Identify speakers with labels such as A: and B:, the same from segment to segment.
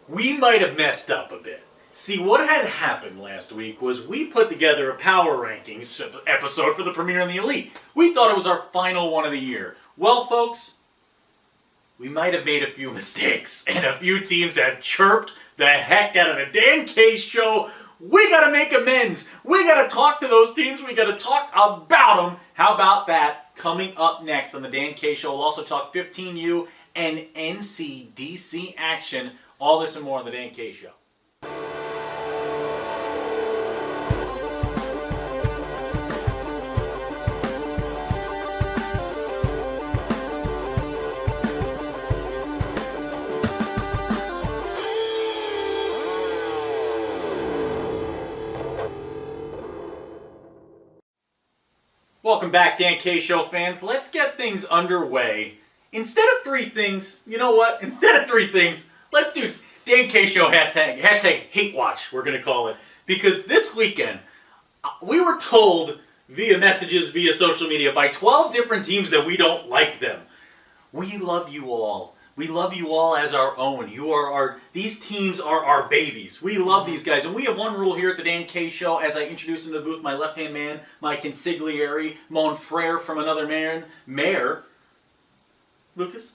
A: we might have messed up a bit. See, what had happened last week was we put together a power rankings episode for the Premier and the Elite. We thought it was our final one of the year. Well, folks, we might have made a few mistakes, and a few teams have chirped the heck out of the Dan K Show. We gotta make amends. We gotta talk to those teams. We gotta talk about them. How about that? Coming up next on the Dan K Show, we'll also talk 15U and NCDC action. All this and more on the Dan K Show. Welcome back, Dan K Show fans. Let's get things underway. Instead of three things, you know what? Instead of three things, let's do Dan K Show hashtag hate watch, we're going to call it. Because this weekend, we were told via messages, via social media, by 12 different teams that we don't like them. We love you all. We love you all as our own. These teams are our babies. We love these guys. And we have one rule here at the Dan K Show. As I introduce into the booth my left-hand man, my consigliere, mon frere from another man, Mayor. Lucas?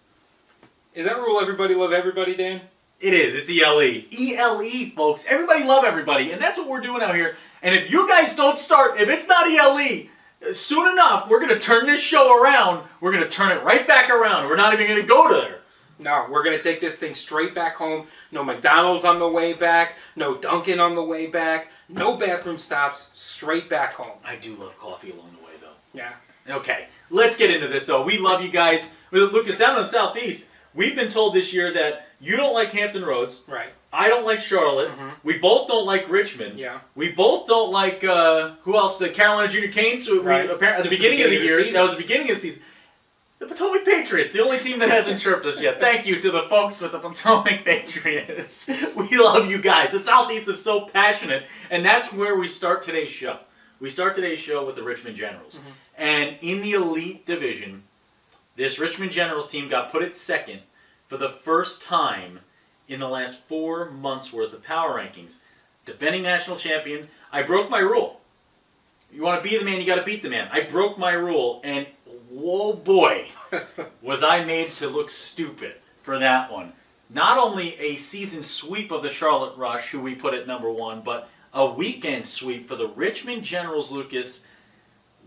B: Is that rule everybody love everybody, Dan?
A: It is. It's ELE. ELE, folks. Everybody love everybody. And that's what we're doing out here. And if you guys don't start, if it's not ELE, soon enough, we're going to turn this show around. We're going to turn it right back around. We're not even going to go there.
B: No, we're going to take this thing straight back home. No McDonald's on the way back. No Dunkin' on the way back. No bathroom stops. Straight back home.
A: I do love coffee along the way, though.
B: Yeah.
A: Okay, let's get into this, though. We love you guys. Lucas, down in the Southeast, we've been told this year that you don't like Hampton Roads.
B: Right.
A: I don't like Charlotte.
B: Mm-hmm.
A: We both don't like Richmond.
B: Yeah.
A: We both don't like, who else? The Carolina Junior Canes.
B: Right.
A: At the beginning of the year, that was the beginning of the season. The Potomac Patriots, the only team that hasn't chirped us yet. Thank you to the folks with the Potomac Patriots. We love you guys. The Southeast is so passionate, and that's where we start today's show. We start today's show with the Richmond Generals. Mm-hmm. And in the Elite Division, this Richmond Generals team got put at second for the first time in the last 4 months' worth of power rankings. Defending national champion, I broke my rule. You want to be the man, you got to beat the man. I broke my rule, and whoa boy, was I made to look stupid for that one. Not only a season sweep of the Charlotte Rush, who we put at number one, but a weekend sweep for the Richmond Generals, Lucas.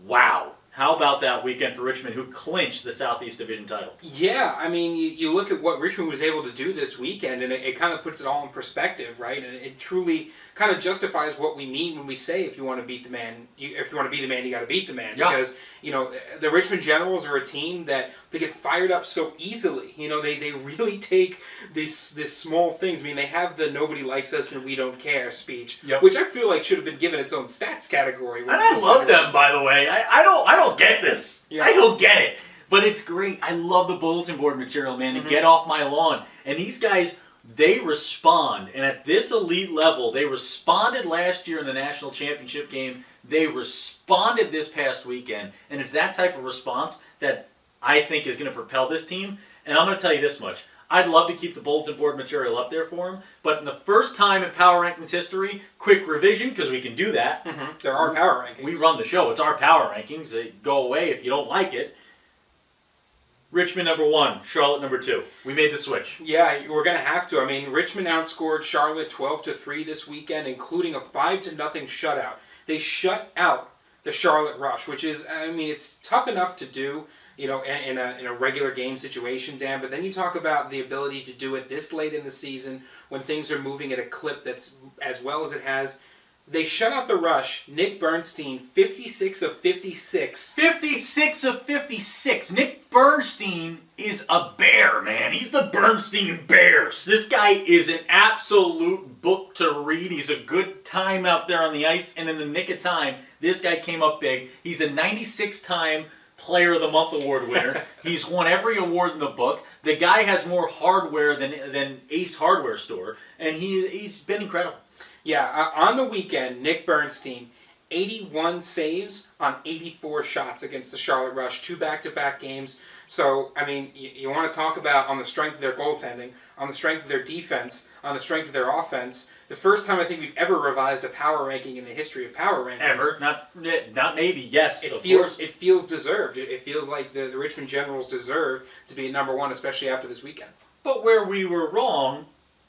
A: Wow. How about that weekend for Richmond, who clinched the Southeast Division title?
B: Yeah, I mean, you look at what Richmond was able to do this weekend, and it kind of puts it all in perspective, right? And it truly kind of justifies what we mean when we say if you want to beat the man, if you want to be the man, you got to beat the man.
A: Yeah.
B: Because, the Richmond Generals are a team that they get fired up so easily. They really take these small things. I mean, they have the "nobody likes us and we don't care" speech,
A: yep.
B: which I feel like should have been given its own stats category.
A: And I love them, by the way. I don't get this. Yeah. I don't get it. But it's great. I love the bulletin board material, man, and get off my lawn. And these guys, they respond. And at this elite level, they responded last year in the national championship game. They responded this past weekend. And it's that type of response that I think is going to propel this team. And I'm going to tell you this much. I'd love to keep the bulletin board material up there for them. But in the first time in Power Rankings history, quick revision, because we can do that.
B: Mm-hmm. There are Power Rankings.
A: We run the show. It's our Power Rankings. They go away if you don't like it. Richmond number 1, Charlotte number 2. We made the switch.
B: Yeah, we're going to have to. I mean, Richmond outscored Charlotte 12-3 this weekend, including a 5-0 shutout. They shut out the Charlotte Rush, which is, I mean, it's tough enough to do, in a regular game situation, Dan, but then you talk about the ability to do it this late in the season when things are moving at a clip that's as well as it has. They shut out the Rush. Nick Bernstein, 56 of 56.
A: 56 of 56. Nick Bernstein is a bear, man. He's the Bernstein Bears. This guy is an absolute book to read. He's a good time out there on the ice, and in the nick of time, this guy came up big. He's a 96-time Player of the Month award winner. He's won every award in the book. The guy has more hardware than Ace Hardware Store, and he's been incredible.
B: Yeah, on the weekend, Nick Bernstein, 81 saves on 84 shots against the Charlotte Rush. 2 back-to-back games. So, I mean, you want to talk about on the strength of their goaltending, on the strength of their defense, on the strength of their offense. The first time I think we've ever revised a power ranking in the history of power rankings.
A: Ever. Not maybe, yes.
B: It feels deserved. It feels like the Richmond Generals deserve to be number one, especially after this weekend.
A: But where we were wrong,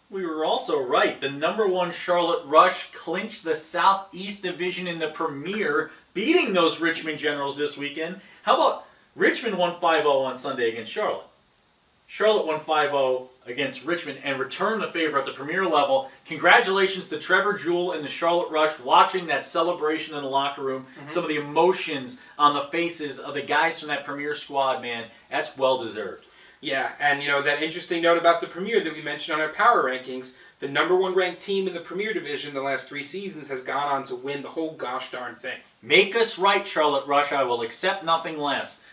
A: we were also right. The number one Charlotte Rush clinched the Southeast Division in the Premier, beating those Richmond Generals this weekend. How about Richmond won 5-0 on Sunday against Charlotte? Charlotte won 5-0 against Richmond and returned the favor at the Premier level. Congratulations to Trevor Jewell and the Charlotte Rush watching that celebration in the locker room. Mm-hmm. Some of the emotions on the faces of the guys from that Premier squad, man, that's well-deserved.
B: Yeah, and that interesting note about the Premier that we mentioned on our power rankings, the number one ranked team in the Premier Division the last 3 seasons has gone on to win the whole gosh darn thing.
A: Make us right, Charlotte Rush. I will accept nothing less.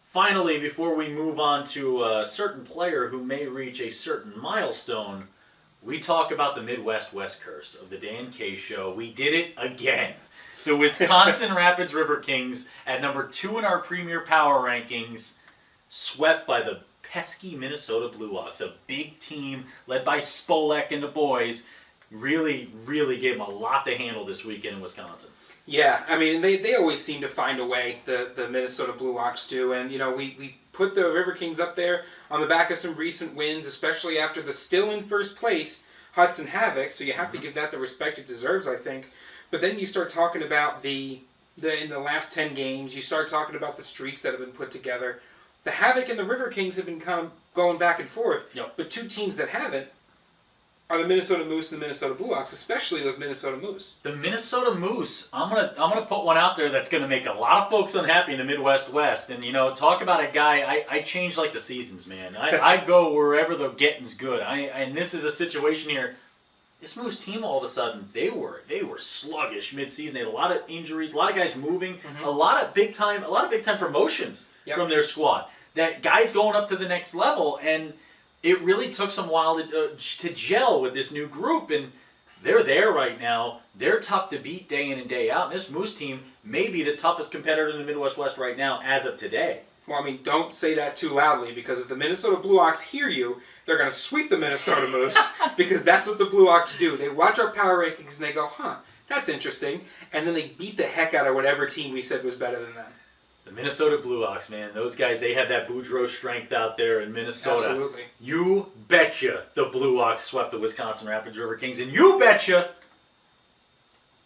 A: Finally, before we move on to a certain player who may reach a certain milestone, we talk about the Midwest West Curse of the Dan K Show. We did it again. The Wisconsin Rapids River Kings, at number 2 in our Premier Power Rankings, swept by the pesky Minnesota Blue Hawks, a big team led by Spolek and the boys. Really, really gave them a lot to handle this weekend in Wisconsin.
B: Yeah, I mean, they always seem to find a way, the Minnesota Blue Hawks do. And, we put the River Kings up there on the back of some recent wins, especially after the still in first place Hudson Havoc. So you have to give that the respect it deserves, I think. But then you start talking about in the last 10 games, you start talking about the streaks that have been put together. The Havoc and the River Kings have been kind of going back and forth.
A: Yep.
B: But 2 teams that haven't are the Minnesota Moose and the Minnesota Blue Hawks, especially those Minnesota Moose.
A: The Minnesota Moose, I'm gonna put one out there that's gonna make a lot of folks unhappy in the Midwest West. And talk about a guy. I change like the seasons, man. I go wherever the getting's good. And this is a situation here. This Moose team, all of a sudden, they were sluggish mid-season. They had a lot of injuries, a lot of guys moving, a lot of big time promotions from their squad. That guys going up to the next level, and it really took some while to gel with this new group, and they're there right now. They're tough to beat day in and day out. And this Moose team may be the toughest competitor in the Midwest West right now as of today.
B: Well, I mean, don't say that too loudly, because if the Minnesota Blue Hawks hear you, they're going to sweep the Minnesota Moose, because that's what the Blue Hawks do. They watch our power rankings and they go, that's interesting, and then they beat the heck out of whatever team we said was better than them.
A: The Minnesota Blue Hawks, man. Those guys, they have that Boudreaux strength out there in Minnesota.
B: Absolutely.
A: You betcha the Blue Hawks swept the Wisconsin Rapids River Kings. And you betcha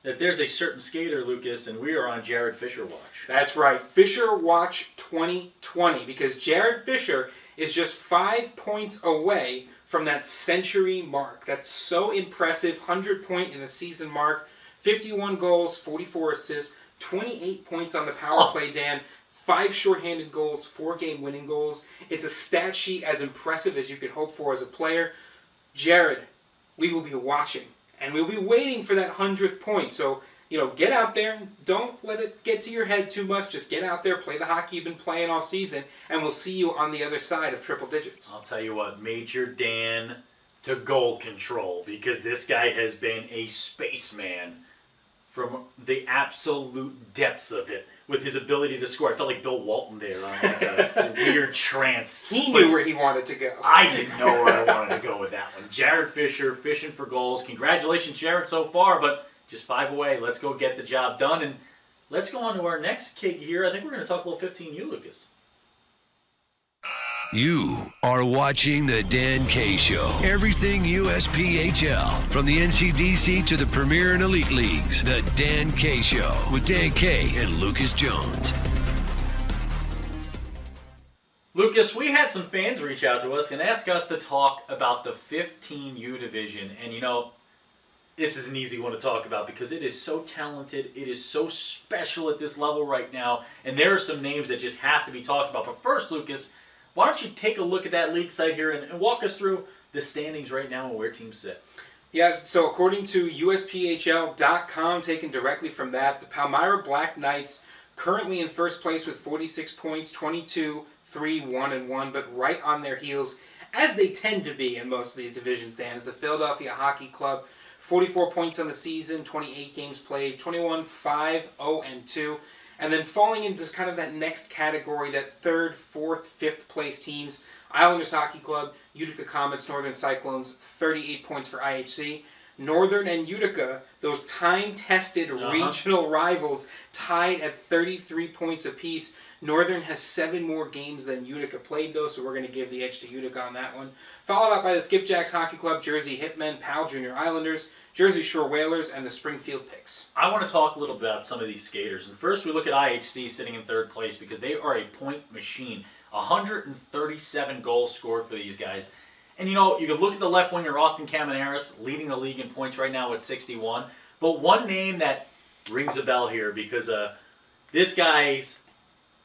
A: that there's a certain skater, Lucas, and we are on Jared Fisher watch.
B: That's right. Fisher Watch 2020. Because Jared Fisher is just 5 points away from that century mark. That's so impressive. 100-point in the season mark. 51 goals, 44 assists. 28 points on the power play, Dan. 5 shorthanded goals, 4 game-winning goals. It's a stat sheet as impressive as you could hope for as a player. Jared, we will be watching, and we'll be waiting for that 100th point. So, get out there. Don't let it get to your head too much. Just get out there, play the hockey you've been playing all season, and we'll see you on the other side of triple digits.
A: I'll tell you what, Major Dan to goal control, because this guy has been a spaceman from the absolute depths of it, with his ability to score. I felt like Bill Walton there on like a weird trance.
B: He knew where he wanted to go.
A: I didn't know where I wanted to go with that one. Jared Fisher, fishing for goals. Congratulations, Jared, so far, but just 5 away. Let's go get the job done, and let's go on to our next keg here. I think we're going to talk a little 15U, Lucas.
C: You are watching The Dan K Show. Everything USPHL. From the NCDC to the Premier and Elite Leagues. The Dan K Show with Dan K and Lucas Jones.
A: Lucas, we had some fans reach out to us and ask us to talk about the 15U division. And this is an easy one to talk about because it is so talented. It is so special at this level right now. And there are some names that just have to be talked about. But first, Lucas, why don't you take a look at that league site here and walk us through the standings right now and where teams sit?
B: Yeah, so according to USPHL.com, taken directly from that, the Palmyra Black Knights currently in first place with 46 points, 22, 3, 1, and 1, but right on their heels, as they tend to be in most of these divisions, Dan, is the Philadelphia Hockey Club. 44 points on the season, 28 games played, 21, 5, 0, and 2. And then falling into kind of that next category, that third, fourth, fifth place teams, Islanders Hockey Club, Utica Comets, Northern Cyclones, 38 points for IHC. Northern and Utica, those time-tested regional rivals, tied at 33 points apiece. Northern has 7 more games than Utica played, though, so we're going to give the edge to Utica on that one. Followed up by the Skipjacks Hockey Club, Jersey Hitmen, Powell Junior Islanders, Jersey Shore Whalers, and the Springfield Picks.
A: I want to talk a little bit about some of these skaters. And first we look at IHC sitting in third place because they are a point machine. 137 goals scored for these guys. And you know, you can look at the left winger, Austin Kamenaris, leading the league in points right now at 61. But one name that rings a bell here because this guy's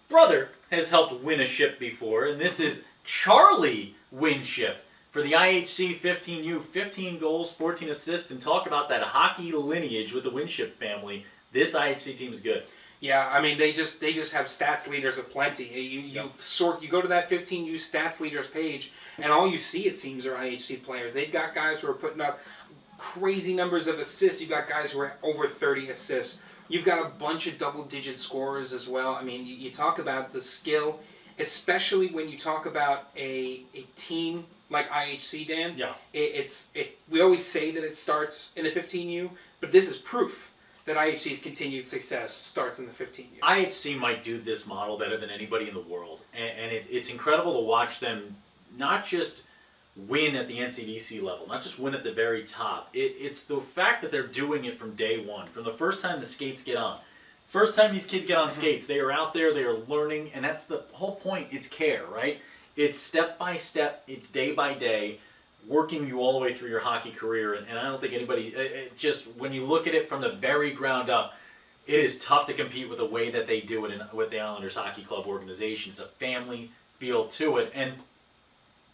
A: brother has helped win a ship before, and this is Charlie Winship for the IHC 15U. 15 goals, 14 assists, and talk about that hockey lineage with the Winship family. This IHC team is good.
B: Yeah, I mean, they just have stats leaders aplenty. You go to that 15U stats leaders page, and all you see, it seems, are IHC players. They've got guys who are putting up crazy numbers of assists. You've got guys who are over 30 assists. You've got a bunch of double-digit scorers as well. I mean, you talk about the skill, especially when you talk about a team like IHC, Dan.
A: Yeah.
B: We always say that it starts in the 15U, but this is proof that IHC's continued success starts in the 15U.
A: IHC might do this model better than anybody in the world. And it's incredible to watch them not just win at the NCDC level, not just win at the very top. It's the fact that they're doing it from day one, from the first time the skates get on. First time these kids get on skates, they are out there, they are learning, and that's the whole point. It's care, right? It's step by step, it's day by day, working you all the way through your hockey career. And I don't think anybody, just when you look at it from the very ground up, it is tough to compete with the way that they do it with the Islanders Hockey Club organization. It's a family feel to it. And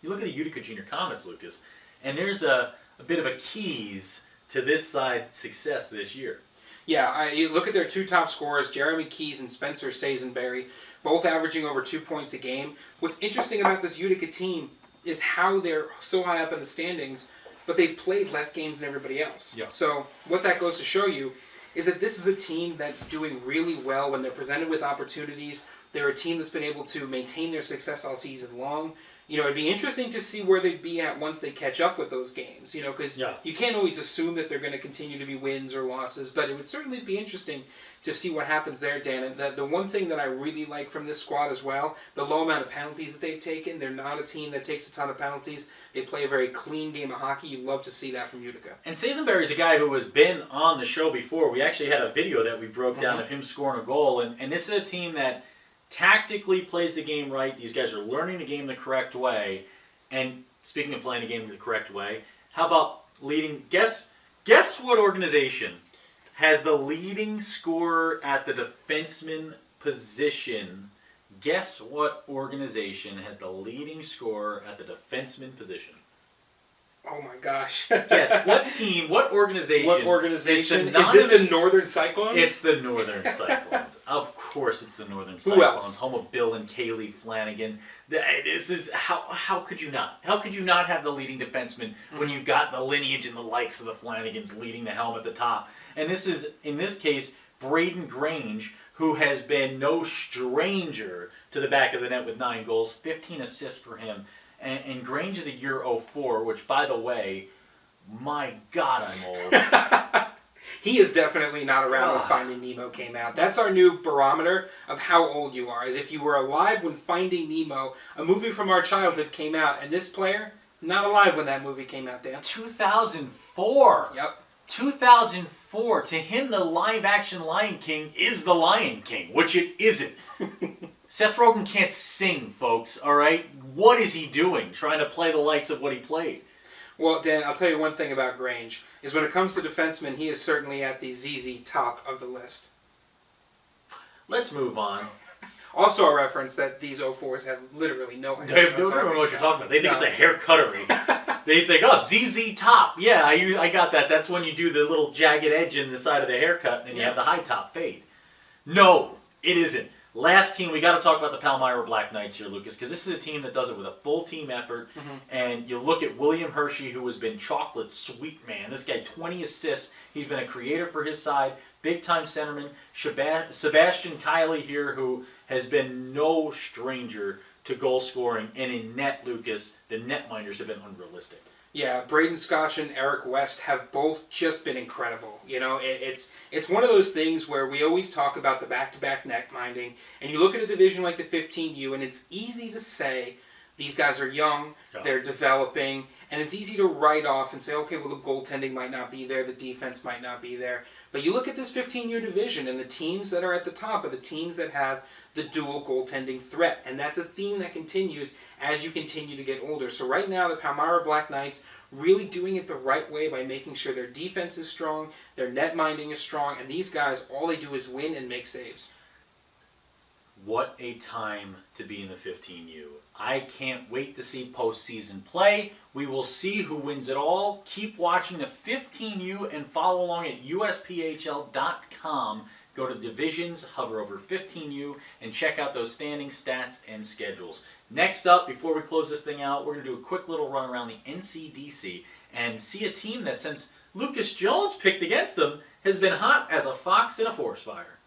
A: you look at the Utica Junior Comets, Lucas, and there's a bit of a keys to this side's success this year.
B: Yeah, you look at their 2 top scorers, Jeremy Keys and Spencer Sazenberry, both averaging over 2 points a game. What's interesting about this Utica team is how they're so high up in the standings, but they've played less games than everybody else.
A: Yeah.
B: So what that goes to show you is that this is a team that's doing really well when they're presented with opportunities. They're a team that's been able to maintain their success all season long. You know, it'd be interesting to see where they'd be at once they catch up with those games, you know, because you can't always assume that they're going to continue to be wins or losses, but it would certainly be interesting to see what happens there, Dan. And the one thing that I really like from this squad as well, the low amount of penalties that they've taken. They're not a team that takes a ton of penalties. They play a very clean game of hockey. You love to see that from Utica.
A: And Sazenberry's a guy who has been on the show before. We actually had a video that we broke down of him scoring a goal, and this is a team that tactically plays the game right. These guys are learning the game the correct way. And speaking of playing the game the correct way, how about leading? Guess what organization has the leading scorer at the defenseman position? Guess what organization has the leading scorer at the defenseman position?
B: Oh my gosh.
A: Guess what team, what organization?
B: What organization?
A: Is
B: Is it the Northern Cyclones?
A: It's the Northern Cyclones. Of course it's the Northern
B: Who
A: Cyclones.
B: else?
A: Home of Bill and Kaylee Flanagan. This is, how could you not? How could you not have the leading defenseman when you got the lineage and the likes of the Flanagans leading the helm at the top? And this is, in this case, Braden Grange, who has been no stranger to the back of the net with 9 goals, 15 assists for him. And Grange is a year 04, which, by the way, my God, I'm old.
B: He is definitely not around when Finding Nemo came out. That's our new barometer of how old you are. As if you were alive when Finding Nemo, a movie from our childhood, came out. And this player, not alive when that movie came out, Dan.
A: 2004.
B: Yep.
A: 2004. To him, the live-action Lion King is the Lion King, which it isn't. Seth Rogen can't sing, folks, all right? What is he doing, trying to play the likes of what he played?
B: Well, Dan, I'll tell you one thing about Grange, is when it comes to defensemen, he is certainly at the ZZ top of the list.
A: Let's move on.
B: Also a reference that these 04s have literally no idea.
A: They don't know what you're talking about. They think it's a hair cuttery. They think, oh, ZZ top. Yeah, I got that. That's when you do the little jagged edge in the side of the haircut, and then you have the high top fade. No, it isn't. Last team, we got to talk about the Palmyra Black Knights here, Lucas, because this is a team that does it with a full team effort. And you look at William Hershey, who has been chocolate sweet, man. This guy, 20 assists. He's been a creator for his side. Big-time centerman. Sebastian Kiley here, who has been no stranger to goal scoring. And in net, Lucas, the netminders have been unrealistic.
B: Yeah, Braden Scotch and Eric West have both just been incredible. You know, it's one of those things where we always talk about the back-to-back net minding, and you look at a division like the 15U, and it's easy to say these guys are young, they're developing, and it's easy to write off and say, okay, well, the goaltending might not be there, the defense might not be there. But you look at this 15U division, and the teams that are at the top are the teams that have the dual goaltending threat. And that's a theme that continues as you continue to get older. So right now, the Palmyra Black Knights really doing it the right way by making sure their defense is strong, their net minding is strong, and these guys, all they do is win and make saves.
A: What a time to be in the 15U. I can't wait to see postseason play. We will see who wins it all. Keep watching the 15U and follow along at USPHL.com. Go to divisions, hover over 15U, and check out those standing stats and schedules. Next up, before we close this thing out, we're going to do a quick little run around the NCDC and see a team that, since Lucas Jones picked against them, has been hot as a fox in a forest fire.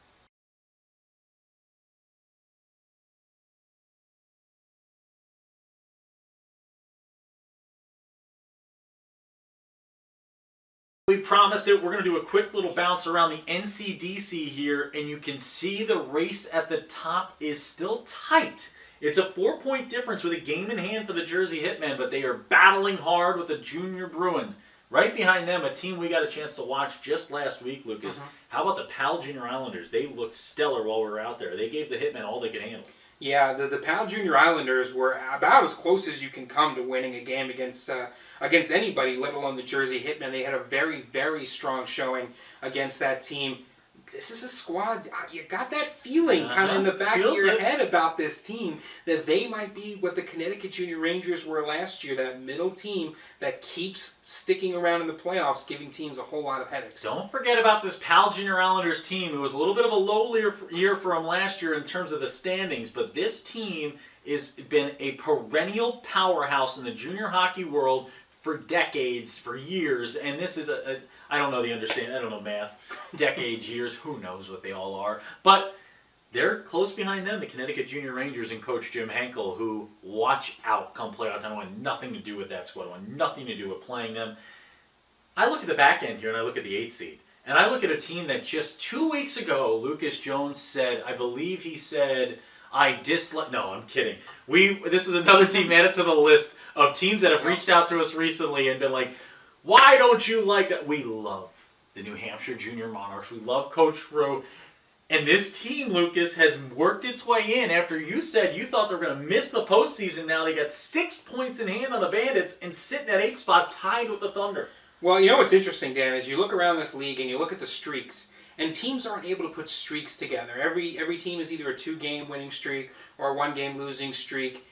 A: We promised it. We're going to do a quick little bounce around the NCDC here, and you can see the race at the top is still tight. It's a 4-point difference with a game in hand for the Jersey Hitmen, but they are battling hard with the Junior Bruins. Right behind them, a team we got a chance to watch just last week, Lucas. How about the Pal Junior Islanders? They looked stellar while we were out there. They gave the Hitmen all they could handle. Yeah,
B: the Pal Junior Islanders were about as close as you can come to winning a game against anybody, let alone the Jersey Hitmen. They had a very, very strong showing against that team. This is a squad, you got that feeling kind of in the back of your head about this team, that they might be what the Connecticut Junior Rangers were last year, that middle team that keeps sticking around in the playoffs, giving teams a whole lot of headaches.
A: Don't forget about this Pal Junior Islanders team. It was a little bit of a low year for them last year in terms of the standings, but this team has been a perennial powerhouse in the junior hockey world for decades, for years, and this is I don't know the understanding, I don't know math, decades, years, who knows what they all are, but they're close behind them, the Connecticut Junior Rangers and Coach Jim Henkel, who watch out come playoff time. I want nothing to do with that squad, I want nothing to do with playing them. I look at the back end here, and I look at the 8th seed, and I look at a team that just 2 weeks ago, Lucas Jones said, I believe he said, I dislike... No, I'm kidding. This is another team added to the list of teams that have reached out to us recently and been like, why don't you like it? We love the New Hampshire Junior Monarchs. We love Coach Frew. And this team, Lucas, has worked its way in after you said you thought they were going to miss the postseason. Now they got 6 points in hand on the Bandits and sitting at 8th spot tied with the Thunder.
B: Well, you know what's interesting, Dan, is you look around this league and you look at the streaks, and teams aren't able to put streaks together. Every team is either a 2-game winning streak or a 1-game losing streak,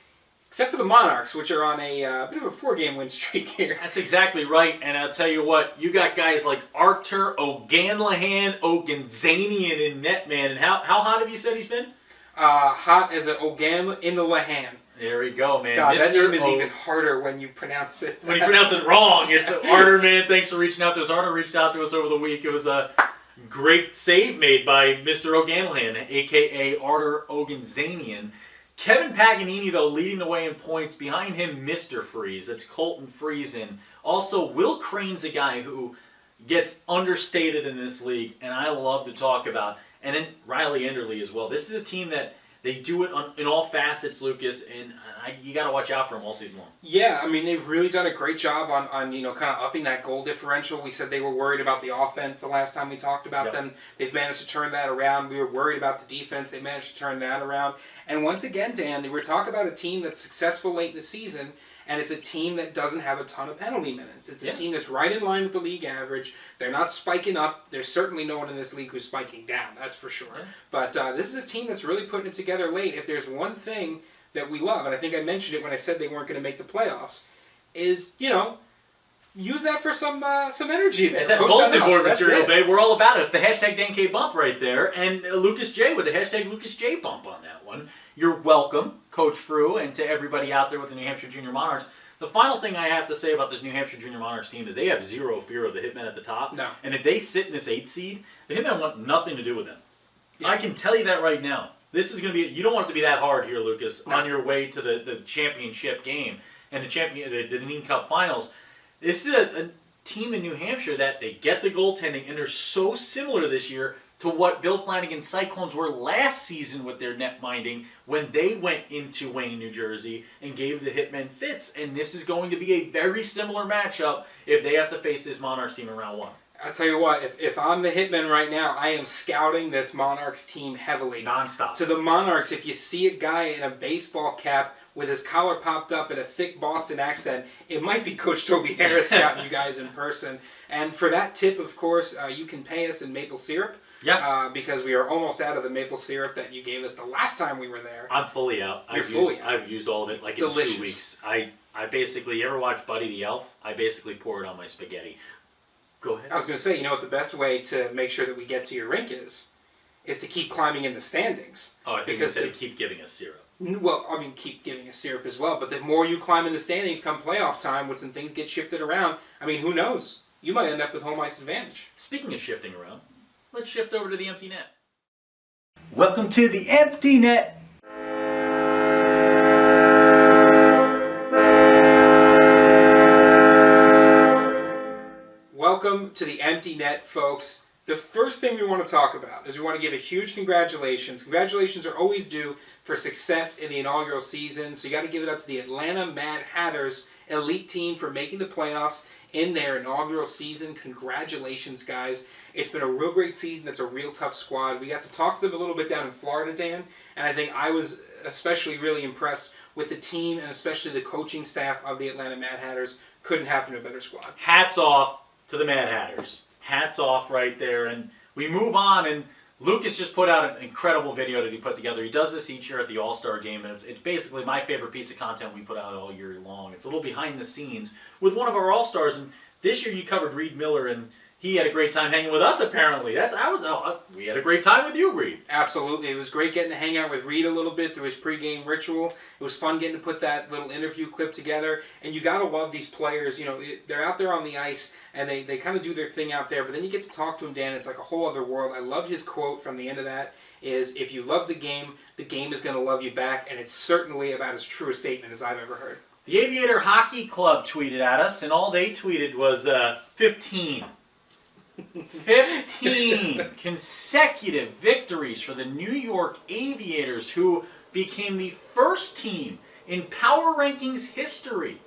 B: except for the Monarchs, which are on a bit of a 4-game win streak here.
A: That's exactly right, and I'll tell you what, you got guys like Artur O'Ganlahan, Ogunzanian in net, man. And how hot have you said he's been?
B: Hot as an Ogan in the Lahan.
A: There we go, man.
B: God, that name is even harder when you pronounce it.
A: When you pronounce it wrong. It's Artur, man. Thanks for reaching out to us. Artur reached out to us over the week. It was a great save made by Mr. O'Ganlahan, a.k.a. Artur Ogunzanian. Kevin Paganini, though, leading the way in points. Behind him, Mr. Freeze. That's Colton Friesen. Also, Will Crane's a guy who gets understated in this league, and I love to talk about. And then Riley Enderle as well. This is a team that they do it in all facets, Lucas, and you got to watch out for them all season long.
B: Yeah, I mean, they've really done a great job on kind of upping that goal differential. We said they were worried about the offense the last time we talked about them. They've managed to turn that around. We were worried about the defense. They managed to turn that around. And once again, Dan, we're talking about a team that's successful late in the season, and it's a team that doesn't have a ton of penalty minutes. It's a team that's right in line with the league average. They're not spiking up. There's certainly no one in this league who's spiking down, that's for sure. Yeah. But this is a team that's really putting it together late. If there's one thing that we love, and I think I mentioned it when I said they weren't going to make the playoffs, is, use that for some energy there.
A: It's that
B: Post
A: bulletin
B: up.
A: board
B: That's
A: material,
B: it.
A: babe. We're all about it. It's the hashtag DanK bump right there. And Lucas J with the hashtag Lucas J bump on that one. You're welcome, Coach Frew, and to everybody out there with the New Hampshire Junior Monarchs. The final thing I have to say about this New Hampshire Junior Monarchs team is they have zero fear of the Hitmen at the top.
B: No.
A: And if they sit in this 8th seed, the Hitmen want nothing to do with them.
B: Yeah.
A: I can tell you that right now. This is going to be, you don't want it to be that hard here, Lucas,
B: No.
A: on your way to the championship game and the Deneen Cup Finals. This is a team in New Hampshire that they get the goaltending, and they're so similar this year to what Bill Flanagan's Cyclones were last season with their net minding when they went into Wayne, New Jersey, and gave the Hitmen fits. And this is going to be a very similar matchup if they have to face this Monarchs team in round 1.
B: I'll tell you what, if I'm the Hitman right now, I am scouting this Monarchs team heavily.
A: Non-stop.
B: To the Monarchs, if you see a guy in a baseball cap with his collar popped up and a thick Boston accent, it might be Coach Toby Harris scouting you guys in person. And for that tip, of course, you can pay us in maple syrup.
A: Yes.
B: Because we are almost out of the maple syrup that you gave us the last time we were there.
A: I'm fully out. I've used all of it like
B: Delicious.
A: in 2 weeks. I basically, you ever watch Buddy the Elf? I basically pour it on my spaghetti. Go ahead.
B: I was going to say, you know what the best way to make sure that we get to your rink is to keep climbing in the standings.
A: Oh, I think you said to keep giving us syrup.
B: Well, I mean, keep giving us syrup as well. But the more you climb in the standings come playoff time, when some things get shifted around, I mean, who knows? You might end up with home ice advantage.
A: Speaking of shifting around, let's shift over to the empty net. Welcome to the empty net.
B: Welcome to the empty net, folks. The first thing we want to talk about is we want to give a huge congratulations. Congratulations are always due for success in the inaugural season, so you got to give it up to the Atlanta Mad Hatters elite team for making the playoffs in their inaugural season. Congratulations, guys. It's been a real great season. It's a real tough squad. We got to talk to them a little bit down in Florida, Dan, and I think I was especially really impressed with the team and especially the coaching staff of the Atlanta Mad Hatters. Couldn't happen to a better squad.
A: Hats off to the Mad Hatters. Hats off right there. And we move on, and Lucas just put out an incredible video that he put together. He does this each year at the All-Star Game, and it's basically my favorite piece of content we put out all year long. It's a little behind the scenes with one of our All-Stars, and this year you covered Reed Miller, and he had a great time hanging with us, apparently. We had a great time with you, Reed.
B: Absolutely. It was great getting to hang out with Reed a little bit through his pregame ritual. It was fun getting to put that little interview clip together. And you got to love these players. You know, they're out there on the ice, and they kind of do their thing out there. But then you get to talk to him, Dan. It's like a whole other world. I loved his quote from the end of that is, if you love the game is going to love you back. And it's certainly about as true a statement as I've ever heard.
A: The Aviator Hockey Club tweeted at us, and all they tweeted was 15. 15 consecutive victories for the New York Aviators, who became the first team in Power Rankings history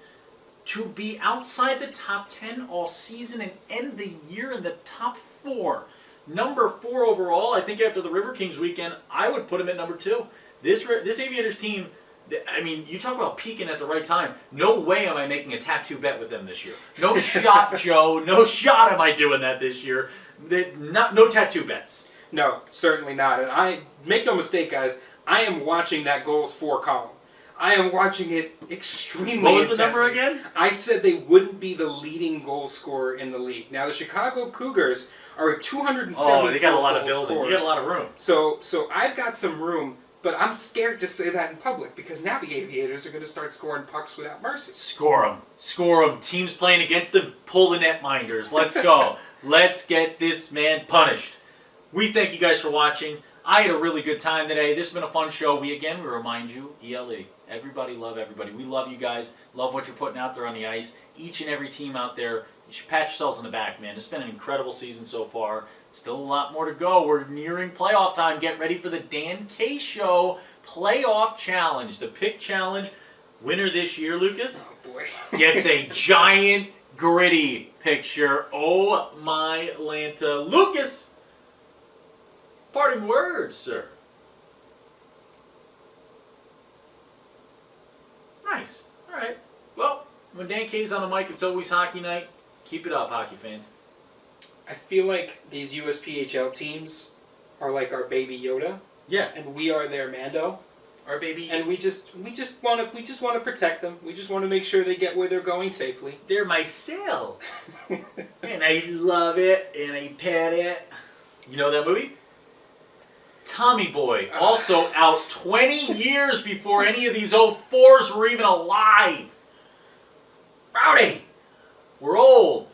A: to be outside the top 10 all season and end the year in the top 4. Number 4 overall. I think after the River Kings weekend, I would put him at number 2. This Aviators team, I mean, you talk about peaking at the right time. No way am I making a tattoo bet with them this year. No shot, Joe. No shot am I doing that this year. No tattoo bets.
B: No, certainly not. And I make no mistake, guys, I am watching that goals for column. I am watching it extremely
A: What was the
B: intently.
A: number again?
B: I said they wouldn't be the leading goal scorer in the league. Now, the Chicago Cougars are at 274
A: Oh, they got a lot of
B: goal
A: building.
B: scorers.
A: You got a lot of room.
B: So I've got some room, but I'm scared to say that in public because now the Aviators are going to start scoring pucks without mercy.
A: Score them. Score them. Teams playing against them, pull the netminders. Let's go. Let's get this man punished. We thank you guys for watching. I had a really good time today. This has been a fun show. We remind you, ELE. Everybody love everybody. We love you guys. Love what you're putting out there on the ice. Each and every team out there, you should pat yourselves on the back, man. It's been an incredible season so far. Still a lot more to go. We're nearing playoff time. Get ready for the Dan K Show Playoff Challenge. The pick challenge. Winner this year, Lucas,
B: Oh, boy.
A: gets a giant gritty picture. Oh, my Lanta. Lucas, parting words, sir. Nice. All right. Well, when Dan K's on the mic, it's always hockey night. Keep it up, hockey fans.
B: I feel like these USPHL teams are like our baby Yoda,
A: Yeah.
B: and we are their Mando.
A: Our baby.
B: And we just want to protect them. We just want to make sure they get where they're going safely.
A: They're my cell. And I love it, and I pet it. You know that movie? Tommy Boy. Also out 20 years before any of these 04s were even alive. Rowdy! We're old.